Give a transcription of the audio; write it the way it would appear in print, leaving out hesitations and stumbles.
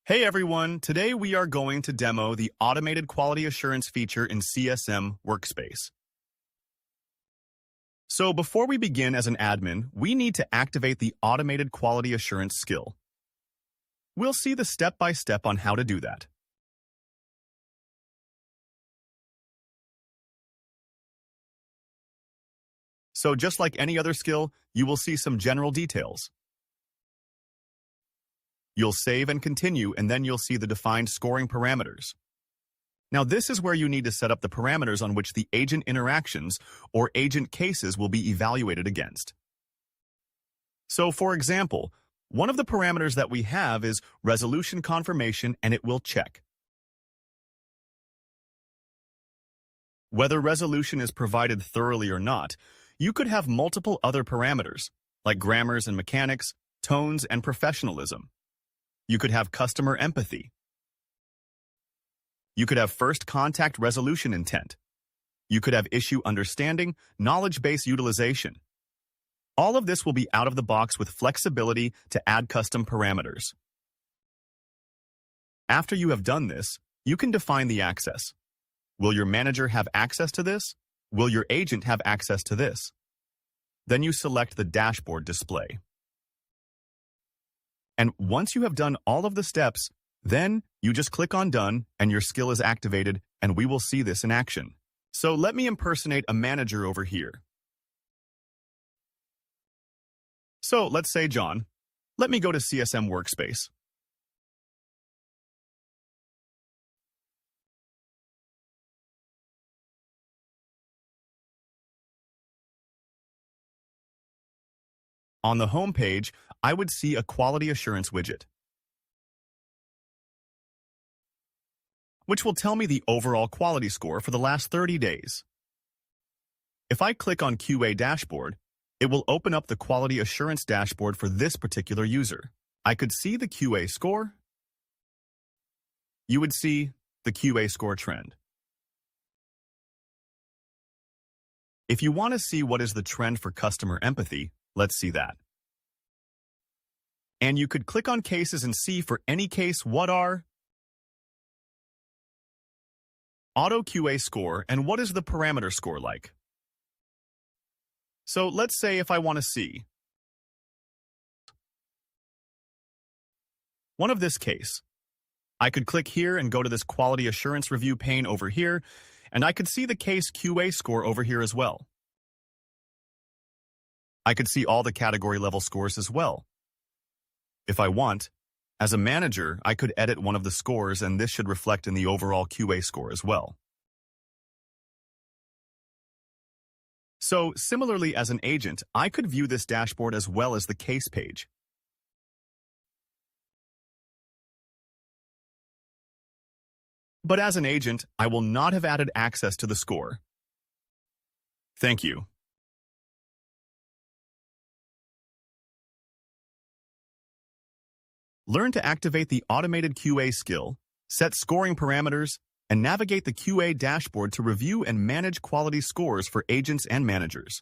Hey everyone, today we are going to demo the automated quality assurance feature in CSM Workspace. So before we begin as an admin, we need to activate the automated quality assurance skill. We'll see the step-by-step on how to do that. So just like any other skill, you will see some general details. You'll save and continue, and then you'll see the defined scoring parameters. Now, this is where you need to set up the parameters on which the agent interactions or agent cases will be evaluated against. So, for example, one of the parameters that we have is resolution confirmation, and it will check whether resolution is provided thoroughly or not. You could have multiple other parameters, like grammars and mechanics, tones, and professionalism. You could have customer empathy. You could have first contact resolution intent. You could have issue understanding, knowledge base utilization. All of this will be out of the box with flexibility to add custom parameters. After you have done this, you can define the access. Will your manager have access to this? Will your agent have access to this? Then you select the dashboard display. And once you have done all of the steps, then you just click on Done and your skill is activated, and we will see this in action. So let me impersonate a manager over here. So let's say John. Let me go to CSM Workspace. On the home page, I would see a quality assurance widget, which will tell me the overall quality score for the last 30 days. If I click on QA dashboard, it will open up the quality assurance dashboard for this particular user. I could see the QA score. You would see the QA score trend. If you want to see what is the trend for customer empathy, let's see that. And you could click on cases and see for any case what are Otto QA score and what is the parameter score like. So let's say if I want to see one of this case, I could click here and go to this quality assurance review pane over here, and I could see the case QA score over here as well. I could see all the category level scores as well. If I want, as a manager, I could edit one of the scores, and this should reflect in the overall QA score as well. So, similarly as an agent, I could view this dashboard as well as the case page. But as an agent, I will not have added access to the score. Thank you. Learn to activate the automated QA skill, set scoring parameters, and navigate the QA dashboard to review and manage quality scores for agents and managers.